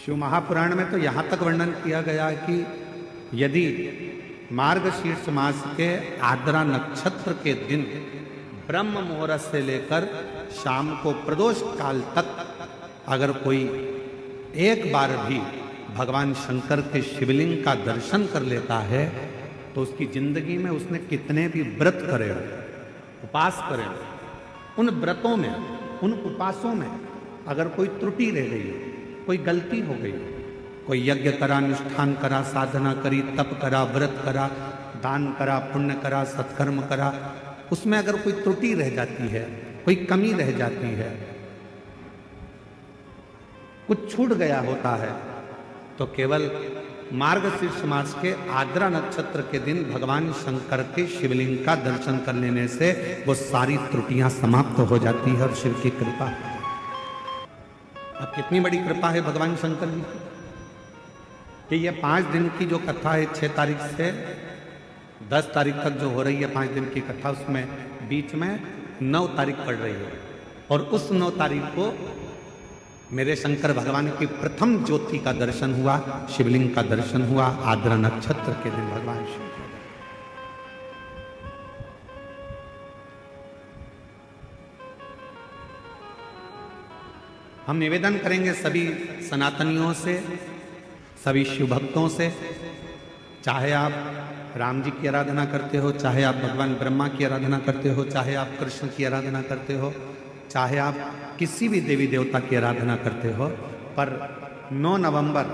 शिव महापुराण में तो यहाँ तक वर्णन किया गया है कि यदि मार्गशीर्ष मास के आर्द्रा नक्षत्र के दिन ब्रह्म मुहूर्त से लेकर शाम को प्रदोष काल तक अगर कोई एक बार भी भगवान शंकर के शिवलिंग का दर्शन कर लेता है तो उसकी जिंदगी में उसने कितने भी व्रत करे हो, उपास करे हो, उन व्रतों में, उन उपासों में अगर कोई त्रुटि रह गई हो, कोई गलती हो गई, कोई यज्ञ करा, अनुष्ठान करा, साधना करी, तप करा, व्रत करा, दान करा, पुण्य करा, सत्कर्म करा, उसमें अगर कोई त्रुटि रह जाती है, कोई कमी रह जाती है, कुछ छूट गया होता है, तो केवल मार्गशीर्ष मास के आर्द्रा नक्षत्र के दिन भगवान शंकर के शिवलिंग का दर्शन कर लेने से वो सारी त्रुटियां समाप्त हो जाती है और शिव की कृपा। अब कितनी बड़ी कृपा है भगवान शंकर जी की कि ये 5 दिन की जो कथा है 6 तारीख से 10 तारीख तक जो हो रही है 5 दिन की कथा, उसमें बीच में 9 तारीख पड़ रही है और उस 9 तारीख को मेरे शंकर भगवान की प्रथम ज्योति का दर्शन हुआ, शिवलिंग का दर्शन हुआ आर्द्रा नक्षत्र के दिन भगवान शिव। हम निवेदन करेंगे सभी सनातनियों से, सभी शिव भक्तों से, चाहे आप राम जी की आराधना करते हो, चाहे आप भगवान ब्रह्मा की आराधना करते हो, चाहे आप कृष्ण की आराधना करते हो, चाहे आप किसी भी देवी देवता की आराधना करते हो, पर 9 नवंबर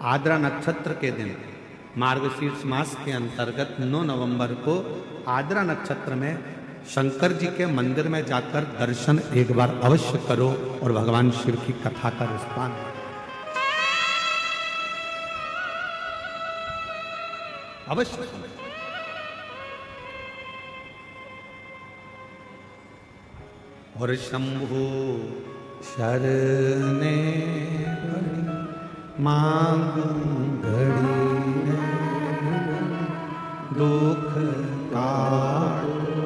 आर्द्रा नक्षत्र के दिन मार्गशीर्ष मास के अंतर्गत 9 नवंबर को आर्द्रा नक्षत्र में शंकर जी के मंदिर में जाकर दर्शन एक बार अवश्य करो और भगवान शिव की कथा का रिस्पान अवश्य। और शंभु शरणे मांग घड़ी दुख काटो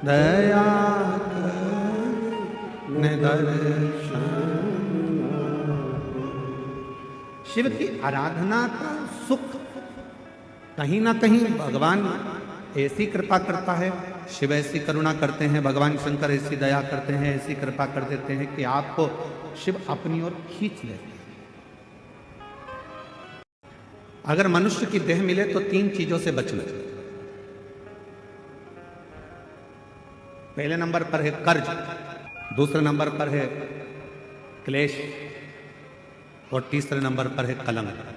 दया दर्शन। शिव की आराधना का सुख कहीं ना कहीं भगवान ऐसी कृपा करता है, शिव ऐसी करुणा करते हैं, भगवान शंकर ऐसी दया करते हैं, ऐसी कृपा कर देते हैं कि आपको शिव अपनी ओर खींच लेते हैं। अगर मनुष्य की देह मिले तो 3 चीजों से बचना। पहले नंबर पर है कर्ज, दूसरे नंबर पर है क्लेश और तीसरे नंबर पर है कलंक।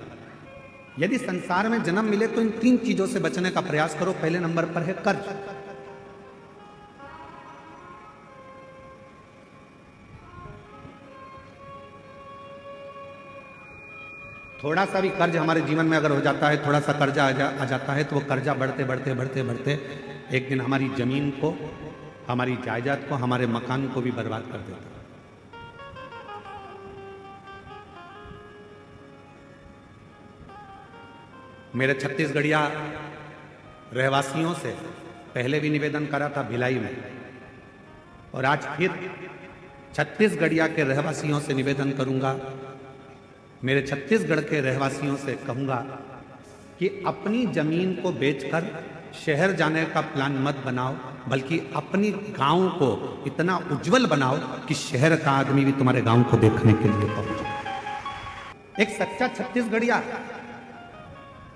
यदि संसार में जन्म मिले तो इन 3 चीजों से बचने का प्रयास करो। पहले नंबर पर है कर्ज। थोड़ा सा भी कर्ज हमारे जीवन में अगर हो जाता है, थोड़ा सा कर्जा आ जाता है, तो वो कर्जा बढ़ते बढ़ते बढ़ते बढ़ते एक दिन हमारी जमीन को, हमारी जायदाद को, हमारे मकान को भी बर्बाद कर देता है। मेरे छत्तीसगढ़िया रहवासियों से पहले भी निवेदन करा था भिलाई में, और आज फिर छत्तीसगढ़िया के रहवासियों से निवेदन करूंगा, मेरे छत्तीसगढ़ के रहवासियों से कहूंगा कि अपनी जमीन को बेचकर शहर जाने का प्लान मत बनाओ, बल्कि अपनी गांव को इतना उज्जवल बनाओ कि शहर का आदमी भी तुम्हारे गांव को देखने के लिए पहुंचे। एक सच्चा छत्तीसगढ़िया,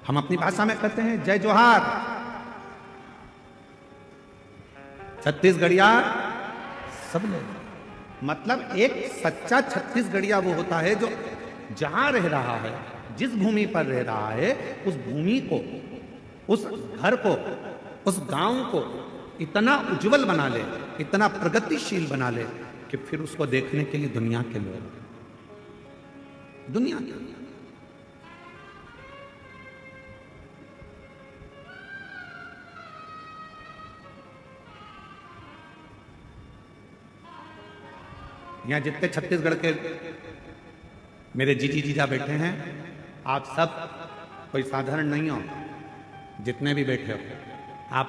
हम अपनी भाषा में कहते हैं जय जोहार। छत्तीसगढ़िया सब लोग, मतलब एक सच्चा छत्तीसगढ़िया वो होता है जो जहां रह रहा है, जिस भूमि पर रह रहा है, उस भूमि को, उस घर को, उस गांव को इतना उज्जवल बना ले, इतना प्रगतिशील बना ले कि फिर उसको देखने के लिए दुनिया के लोग, दुनिया के यहां जितने छत्तीसगढ़ के मेरे जीजी जीजा बैठे हैं, आप सब कोई साधारण नहीं हो, जितने भी बैठे हो आप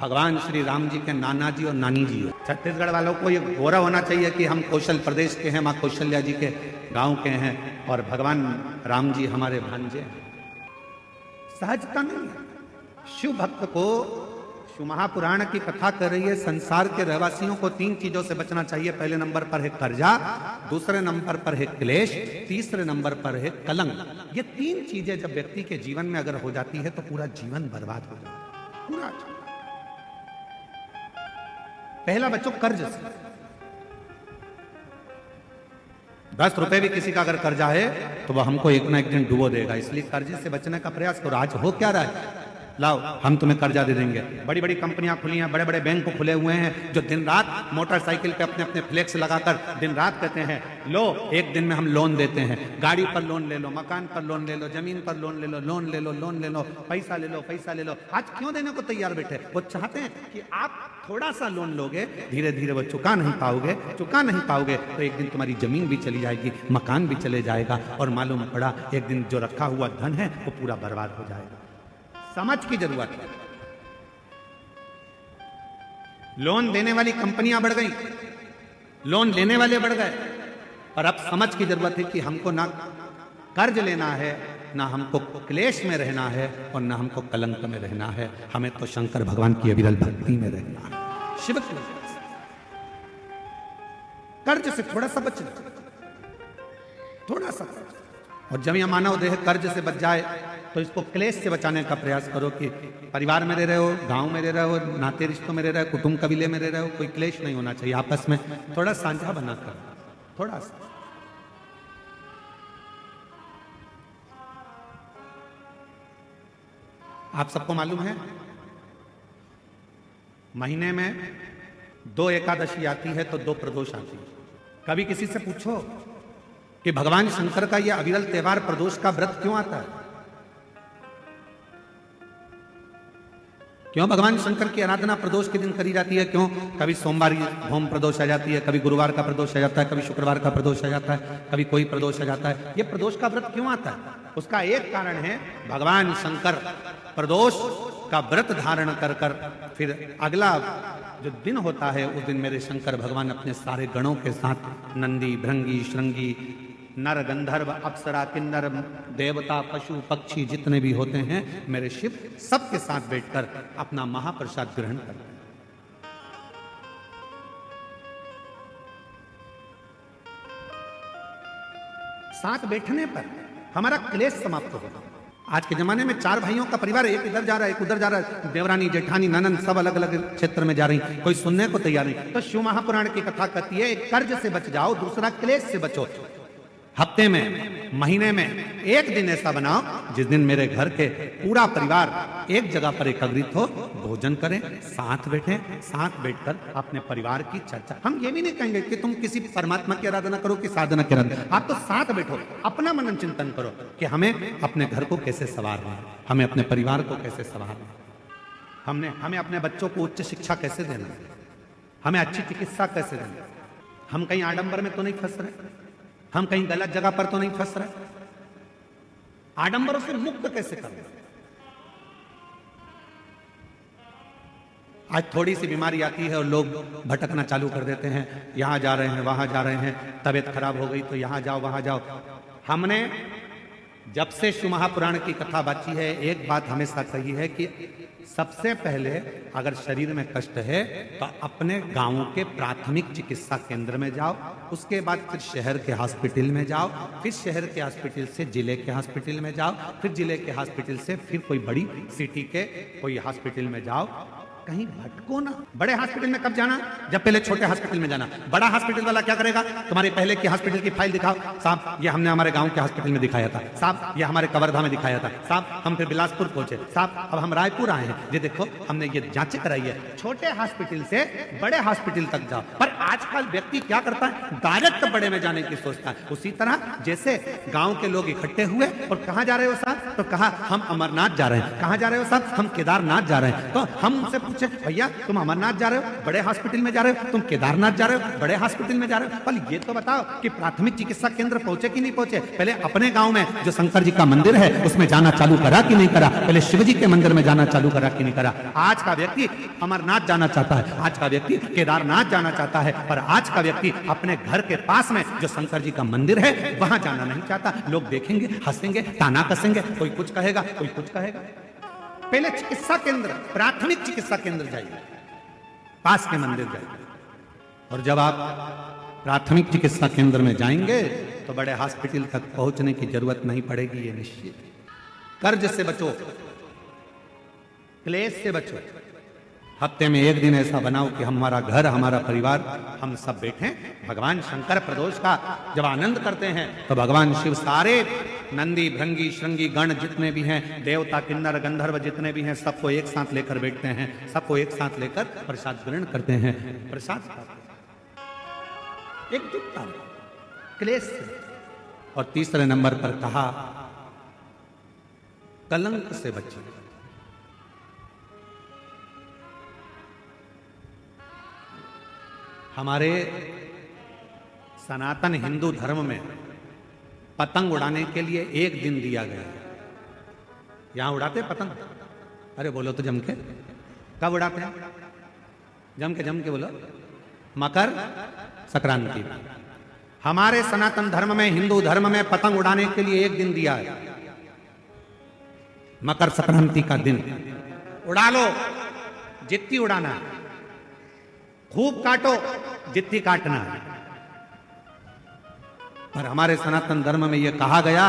भगवान श्री राम जी के नाना जी और नानी जी हो। छत्तीसगढ़ वालों को ये गौरव होना चाहिए कि हम कौशल प्रदेश के हैं, माँ कौशल्या जी के गांव के हैं, और भगवान राम जी हमारे भांजे हैं। सहजता नहीं है। शिव भक्त को शिव महापुराण की कथा कर रही है, संसार के रहवासियों को 3 चीजों से बचना चाहिए। पहले नंबर पर है कर्जा, दूसरे नंबर पर है क्लेश, तीसरे नंबर पर है कलंक। ये 3 चीजें जब व्यक्ति के जीवन में अगर हो जाती है तो पूरा जीवन बर्बाद हो जाता है, पूरा। पहला बच्चों कर्ज से। 10 रुपए भी किसी का अगर कर्जा है तो वह हमको एक ना एक दिन डुबो देगा, इसलिए कर्जे से बचने का प्रयास करो। आज हो क्या रहा है, लाओ हम तुम्हें कर्जा दे देंगे। बड़ी बड़ी कंपनियां खुली हैं, बड़े बड़े बैंक खुले हुए हैं, जो दिन रात मोटरसाइकिल पे अपने अपने फ्लेक्स लगाकर दिन रात कहते हैं लो एक दिन में हम लोन देते हैं। गाड़ी पर लोन ले लो, मकान पर लोन ले लो, जमीन पर लोन ले लो, लोन ले लो, लोन ले लो, पैसा ले लो, पैसा ले लो। आज क्यों देने को तैयार बैठे? वो चाहते हैं कि आप थोड़ा सा लोन लोगे, धीरे धीरे वो चुका नहीं पाओगे तो एक दिन तुम्हारी जमीन भी चली जाएगी, मकान भी चले जाएगा, और मालूम पड़ा एक दिन जो रखा हुआ धन है वो पूरा बर्बाद हो जाएगा। समझ की जरूरत है। लोन देने वाली कंपनियां बढ़ गई, लोन लेने वाले बढ़ गए, और अब समझ की जरूरत है कि हमको ना कर्ज लेना है, ना हमको क्लेश में रहना है, और ना हमको कलंक में रहना है। हमें तो शंकर भगवान की अविरल भक्ति में रहना है, शिव की। कर्ज से थोड़ा सा बचना, थोड़ा सा। और जब यह मानव देह कर्ज से बच जाए तो इसको क्लेश से बचाने का प्रयास करो कि परिवार में रह रहे हो, गांव में रह रहे हो, नाते रिश्तों में रह रहे हो, कुटुंब कबीले में रह रहे हो, कोई क्लेश नहीं होना चाहिए। आपस में थोड़ा साझा बनाकर, थोड़ा सा। आप सबको मालूम है महीने में 2 एकादशी आती है तो 2 प्रदोष आती है। कभी किसी से पूछो कि भगवान शंकर का यह अविरल त्योहार प्रदोष का व्रत क्यों आता है? क्यों भगवान शंकर की आराधना प्रदोष के दिन करी जाती है? क्यों? कभी सोमवार होम प्रदोष आ जाती है, कभी गुरुवार का प्रदोष आ जाता है, कभी शुक्रवार का प्रदोष आ जाता है, कभी कोई प्रदोष आ जाता है। ये प्रदोष का व्रत क्यों आता है? उसका एक कारण है, भगवान शंकर प्रदोष का व्रत धारण कर कर फिर अगला जो दिन होता है उस दिन मेरे शंकर भगवान अपने सारे गणों के साथ नंदी, भृंगी, श्रृंगी, नर, गंधर्व, अप्सरा, किन्नर, देवता, पशु, पक्षी जितने भी होते हैं मेरे शिव सबके साथ बैठकर अपना महाप्रसाद ग्रहण करते हैं। साथ बैठने पर हमारा क्लेश समाप्त होगा। आज के जमाने में 4 भाइयों का परिवार, एक इधर जा रहा है, एक उधर जा रहा है, देवरानी, जेठानी, ननंद सब अलग अलग क्षेत्र में जा रही, कोई सुनने को तैयार नहीं। तो शिव महापुराण की कथा कहती है एक कर्ज से बच जाओ, दूसरा क्लेश से बचो। हफ्ते में, महीने में एक दिन ऐसा बनाओ जिस दिन मेरे घर के पूरा परिवार एक जगह पर एकत्रित हो, भोजन करें, साथ बैठें, साथ बैठकर अपने परिवार की चर्चा। हम ये भी नहीं कहेंगे कि तुम किसी परमात्मा की आराधना करो कि साधना की आराधना, आप तो साथ बैठो, अपना मनन चिंतन करो कि हमें अपने घर को कैसे संवारना है, हमें अपने परिवार को कैसे संवारना है, हमें अपने बच्चों को उच्च शिक्षा कैसे देना है, हमें अच्छी चिकित्सा कैसे देना है। हम कहीं आडंबर में तो नहीं फंस रहे, हम कहीं गलत जगह पर तो नहीं फंस रहे, आडंबरों से मुक्त कैसे करना। आज थोड़ी सी बीमारी आती है और लोग भटकना चालू कर देते हैं, यहां जा रहे हैं, वहां जा रहे हैं, तबीयत खराब हो गई तो यहां जाओ, वहां जाओ। हमने जब से शिव महापुराण की कथा बाची है एक बात हमेशा कही है कि सबसे पहले अगर शरीर में कष्ट है तो अपने गांव के प्राथमिक चिकित्सा केंद्र में जाओ, उसके बाद फिर शहर के हॉस्पिटल में जाओ, फिर शहर के हॉस्पिटल से जिले के हॉस्पिटल में जाओ, फिर जिले के हॉस्पिटल से फिर कोई बड़ी सिटी के कोई हॉस्पिटल में जाओ। कहीं भटको ना। बड़े हॉस्पिटल में कब जाना? जब पहले छोटे हॉस्पिटल में जाना। बड़ा हॉस्पिटल वाला क्या करेगा? तुम्हारे पहले के हॉस्पिटल की फाइल दिखाओ, साहब ये हमने हमारे गांव के हॉस्पिटल में दिखाया था, साहब ये हमारे कवर्धा में दिखाया था, साहब हम फिर बिलासपुर पहुंचे, साहब अब हम रायपुर आए हैं, ये देखो हमने ये जांचें कराई है। छोटे हॉस्पिटल से बड़े हॉस्पिटल तक जाओ। पर आजकल व्यक्ति क्या करता है? डायरेक्ट बड़े में जाने की सोचता है। उसी तरह जैसे गांव के लोग इकट्ठे हुए और कहां जा रहे हो साहब? तो कहा हम अमरनाथ जा रहे हैं। कहां जा रहे हो साहब? हम केदारनाथ जा रहे हैं। तो हम उनसे पूछे, भैया तुम अमरनाथ जा रहे हो, बड़े हॉस्पिटल में जा रहे हो, तुम केदारनाथ जा रहे हो, बड़े हॉस्पिटल में जा रहे हो, पहले ये तो बताओ कि प्राथमिक चिकित्सा केंद्र पहुंचे कि नहीं पहुंचे। पहले अपने गांव में जो शंकर जी का मंदिर है उसमें जाना चालू करा कि नहीं करा, पहले शिव जी के मंदिर में जाना चालू करा कि नहीं करा। आज का व्यक्ति अमरनाथ जाना चाहता है, आज का व्यक्ति केदारनाथ जाना चाहता है, पर आज का व्यक्ति अपने घर के पास में जो शंकर जी का मंदिर है वहां जाना नहीं चाहता। लोग देखेंगे, हंसेंगे, ताना कसेंगे, कोई कुछ कहेगा, कोई कुछ कहेगा। पहले चिकित्सा केंद्र, प्राथमिक चिकित्सा केंद्र जाइए, पास के मंदिर जाइए, और जब आप प्राथमिक चिकित्सा केंद्र में जाएंगे तो बड़े हॉस्पिटल तक पहुंचने की जरूरत नहीं पड़ेगी, ये निश्चित। कर्ज से बचो, क्लेश से बचो। हफ्ते में एक दिन ऐसा बनाओ कि हमारा घर, हमारा परिवार, हम सब बैठे भगवान शंकर प्रदोष का जब आनंद करते हैं तो भगवान शिव सारे नंदी, भृंगी, श्रृंगी गण जितने भी हैं, देवता, किन्नर, गंधर्व जितने भी हैं, सबको एक साथ लेकर बैठते हैं, सबको एक साथ लेकर प्रसाद ग्रहण करते हैं, प्रसाद एकजुटता, क्लेश से। और तीसरे नंबर पर कहा कलंक से बचिए। हमारे सनातन हिंदू धर्म में पतंग उड़ाने के लिए एक दिन दिया गया। यहां उड़ाते पतंग? अरे बोलो तो जम के। कब उड़ाते हैं? जम के बोलो। मकर संक्रांति। हमारे सनातन धर्म में, हिंदू धर्म में पतंग उड़ाने के लिए एक दिन दिया है, मकर संक्रांति का दिन। उड़ा लो जितनी उड़ाना है, खूब काटो जितनी काटना है। पर हमारे सनातन धर्म में यह कहा गया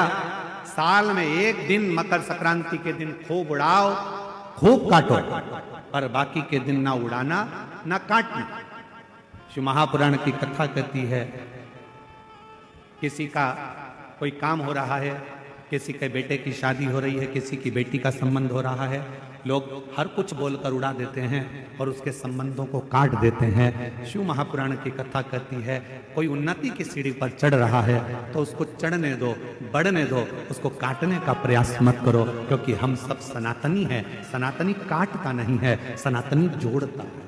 साल में एक दिन मकर संक्रांति के दिन खूब उड़ाओ, खूब काटो, पर बाकी के दिन ना उड़ाना ना काटना। शिव महापुराण की कथा कहती है, किसी का कोई काम हो रहा है, किसी के बेटे की शादी हो रही है, किसी की बेटी का संबंध हो रहा है, लोग हर कुछ बोलकर उड़ा देते हैं और उसके संबंधों को काट देते हैं। शिव महापुराण की कथा कहती है, कोई उन्नति की सीढ़ी पर चढ़ रहा है तो उसको चढ़ने दो, बढ़ने दो, उसको काटने का प्रयास मत करो, क्योंकि हम सब सनातनी हैं। सनातनी काटता नहीं है, सनातनी जोड़ता है।